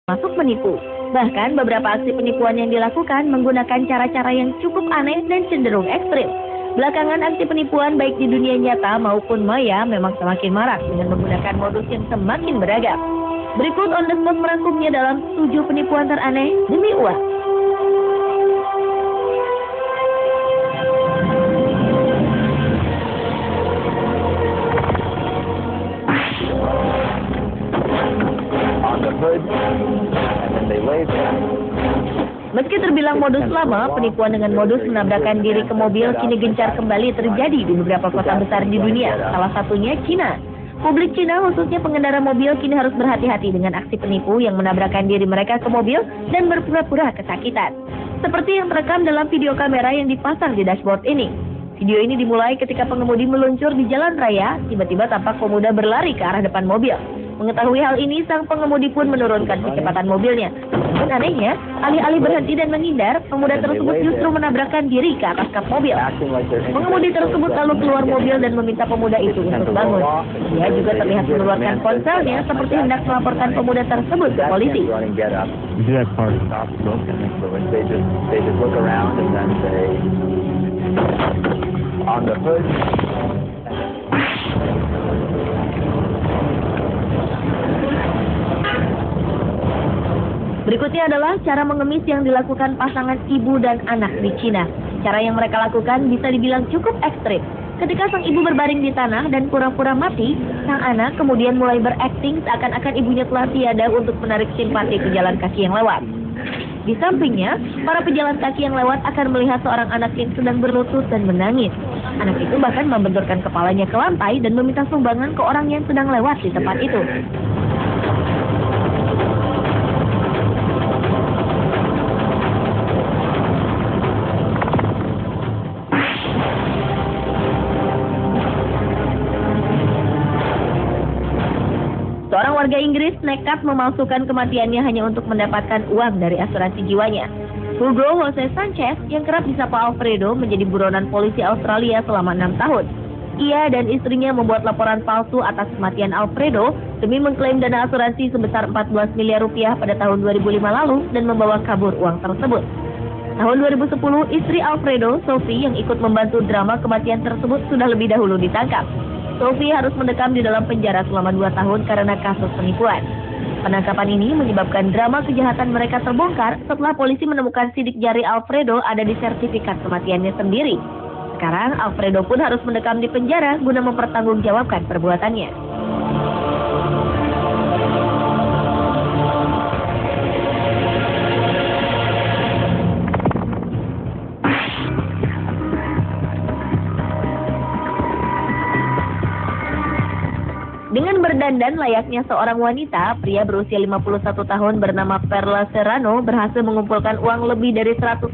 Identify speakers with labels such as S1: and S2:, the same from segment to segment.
S1: masuk menipu. Bahkan beberapa aksi penipuan yang dilakukan menggunakan cara-cara yang cukup aneh dan cenderung ekstrim. Belakangan aksi penipuan baik di dunia nyata maupun maya memang semakin marak dengan menggunakan modus yang semakin beragam. Berikut On The Spot merangkumnya dalam 7 penipuan teraneh demi uang. Meski terbilang modus lama, penipuan dengan modus menabrakkan diri ke mobil kini gencar kembali terjadi di beberapa kota besar di dunia, salah satunya Cina. Publik Cina, khususnya pengendara mobil, kini harus berhati-hati dengan aksi penipu yang menabrakkan diri mereka ke mobil dan berpura-pura kesakitan. Seperti yang terekam dalam video kamera yang dipasang di dashboard ini. Video ini dimulai ketika pengemudi meluncur di jalan raya, tiba-tiba tampak pemuda berlari ke arah depan mobil. Mengetahui hal ini, sang pengemudi pun menurunkan kecepatan mobilnya. Dan anehnya, alih-alih berhenti dan menghindar, pemuda tersebut justru menabrakkan diri ke atas kap mobil. Pengemudi tersebut lalu keluar mobil dan meminta pemuda itu untuk bangun. Dia juga terlihat mengeluarkan ponselnya seperti hendak melaporkan pemuda tersebut ke polisi. Berikutnya adalah cara mengemis yang dilakukan pasangan ibu dan anak di Cina. Cara yang mereka lakukan bisa dibilang cukup ekstrim. Ketika sang ibu berbaring di tanah dan pura-pura mati, sang anak kemudian mulai berakting seakan-akan ibunya telah tiada untuk menarik simpati pejalan kaki yang lewat. Di sampingnya, para pejalan kaki yang lewat akan melihat seorang anak yang sedang berlutut dan menangis. Anak itu bahkan membenturkan kepalanya ke lantai dan meminta sumbangan ke orang yang sedang lewat di tempat itu. Seorang warga Inggris nekat memalsukan kematiannya hanya untuk mendapatkan uang dari asuransi jiwanya. Hugo Jose Sanchez yang kerap disapa Alfredo menjadi buronan polisi Australia selama 6 tahun. Ia dan istrinya membuat laporan palsu atas kematian Alfredo demi mengklaim dana asuransi sebesar 14 miliar rupiah pada tahun 2005 lalu dan membawa kabur uang tersebut. Tahun 2010, istri Alfredo, Sophie, yang ikut membantu drama kematian tersebut sudah lebih dahulu ditangkap. Sophie harus mendekam di dalam penjara selama 2 tahun karena kasus penipuan. Penangkapan ini menyebabkan drama kejahatan mereka terbongkar setelah polisi menemukan sidik jari Alfredo ada di sertifikat kematiannya sendiri. Sekarang Alfredo pun harus mendekam di penjara guna mempertanggungjawabkan perbuatannya. Dengan berdandan layaknya seorang wanita, pria berusia 51 tahun bernama Perla Serrano berhasil mengumpulkan uang lebih dari $100.000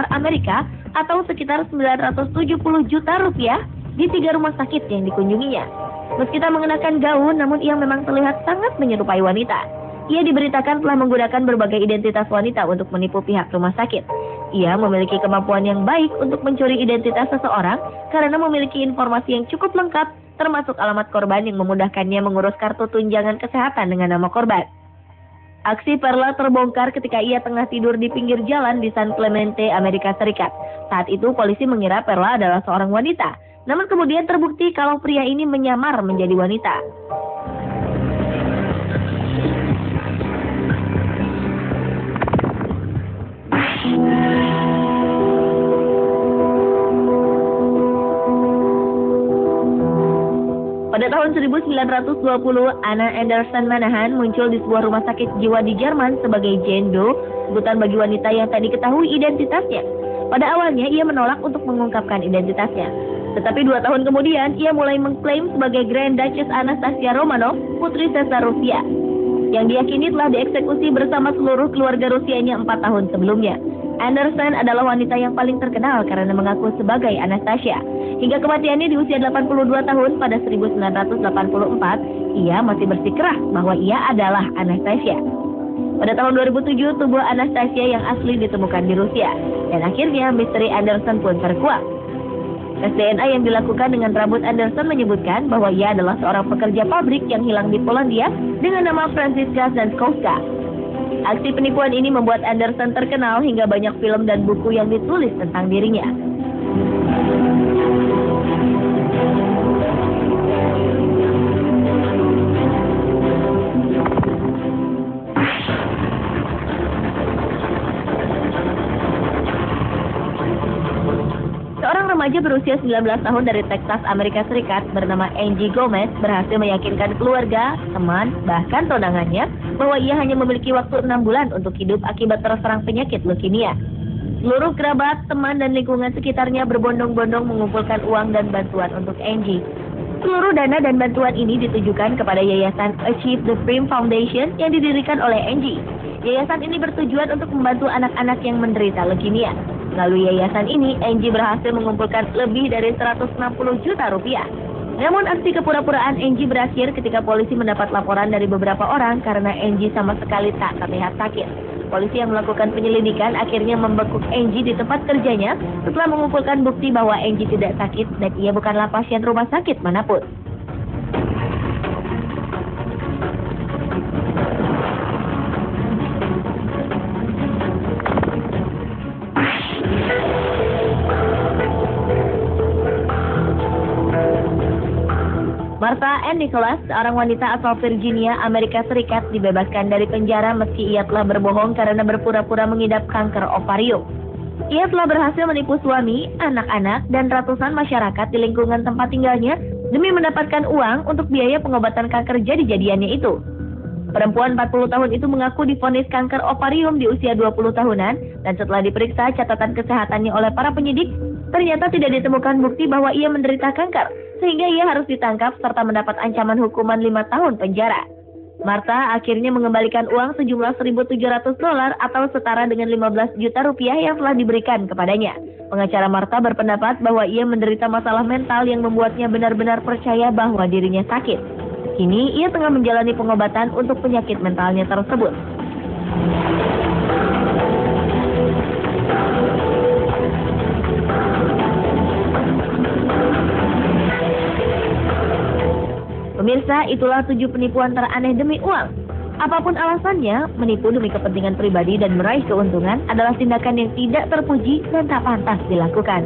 S1: Amerika atau sekitar 970 juta rupiah di 3 rumah sakit yang dikunjunginya. Meski tak mengenakan gaun, namun ia memang terlihat sangat menyerupai wanita. Ia diberitakan telah menggunakan berbagai identitas wanita untuk menipu pihak rumah sakit. Ia memiliki kemampuan yang baik untuk mencuri identitas seseorang karena memiliki informasi yang cukup lengkap, termasuk alamat korban yang memudahkannya mengurus kartu tunjangan kesehatan dengan nama korban. Aksi Perla terbongkar ketika ia tengah tidur di pinggir jalan di San Clemente, Amerika Serikat. Saat itu polisi mengira Perla adalah seorang wanita, namun kemudian terbukti kalau pria ini menyamar menjadi wanita. Pada tahun 1920, Anna Anderson Manahan muncul di sebuah rumah sakit jiwa di Jerman sebagai Jane Doe, sebutan bagi wanita yang tak diketahui identitasnya. Pada awalnya, ia menolak untuk mengungkapkan identitasnya. Tetapi 2 tahun kemudian, ia mulai mengklaim sebagai Grand Duchess Anastasia Romanov, putri Tsar Rusia, yang diyakini telah dieksekusi bersama seluruh keluarga Rusianya 4 tahun sebelumnya. Anderson adalah wanita yang paling terkenal karena mengaku sebagai Anastasia. Hingga kematiannya di usia 82 tahun pada 1984, ia masih bersikeras bahwa ia adalah Anastasia. Pada tahun 2007, tubuh Anastasia yang asli ditemukan di Rusia. Dan akhirnya misteri Anderson pun terkuak. Tes DNA yang dilakukan dengan rambut Anderson menyebutkan bahwa ia adalah seorang pekerja pabrik yang hilang di Polandia dengan nama Franziska Zanskowska. Aksi penipuan ini membuat Anderson terkenal hingga banyak film dan buku yang ditulis tentang dirinya. Seorang remaja berusia 19 tahun dari Texas, Amerika Serikat bernama Angie Gomez berhasil meyakinkan keluarga, teman, bahkan tunangannya bahwa ia hanya memiliki waktu 6 bulan untuk hidup akibat terserang penyakit leukemia. Seluruh kerabat, teman, dan lingkungan sekitarnya berbondong-bondong mengumpulkan uang dan bantuan untuk Angie. Seluruh dana dan bantuan ini ditujukan kepada Yayasan Achieve the Dream Foundation yang didirikan oleh Angie. Yayasan ini bertujuan untuk membantu anak-anak yang menderita leukemia. Melalui yayasan ini, Angie berhasil mengumpulkan lebih dari 160 juta rupiah. Namun aksi kepura-puraan Angie berakhir ketika polisi mendapat laporan dari beberapa orang karena Angie sama sekali tak terlihat sakit. Polisi yang melakukan penyelidikan akhirnya membekuk Angie di tempat kerjanya setelah mengumpulkan bukti bahwa Angie tidak sakit dan ia bukanlah pasien rumah sakit manapun. Martha Ann Nicholas, seorang wanita asal Virginia, Amerika Serikat, dibebaskan dari penjara meski ia telah berbohong karena berpura-pura mengidap kanker ovarium. Ia telah berhasil menipu suami, anak-anak, dan ratusan masyarakat di lingkungan tempat tinggalnya demi mendapatkan uang untuk biaya pengobatan kanker jadi-jadiannya itu. Perempuan 40 tahun itu mengaku divonis kanker ovarium di usia 20 tahunan dan setelah diperiksa catatan kesehatannya oleh para penyidik, ternyata tidak ditemukan bukti bahwa ia menderita kanker, sehingga ia harus ditangkap serta mendapat ancaman hukuman 5 tahun penjara. Martha akhirnya mengembalikan uang sejumlah $1.700 atau setara dengan 15 juta rupiah yang telah diberikan kepadanya. Pengacara Martha berpendapat bahwa ia menderita masalah mental yang membuatnya benar-benar percaya bahwa dirinya sakit. Kini ia tengah menjalani pengobatan untuk penyakit mentalnya tersebut. Pemirsa, itulah 7 penipuan teraneh demi uang. Apapun alasannya, menipu demi kepentingan pribadi dan meraih keuntungan adalah tindakan yang tidak terpuji dan tak pantas dilakukan.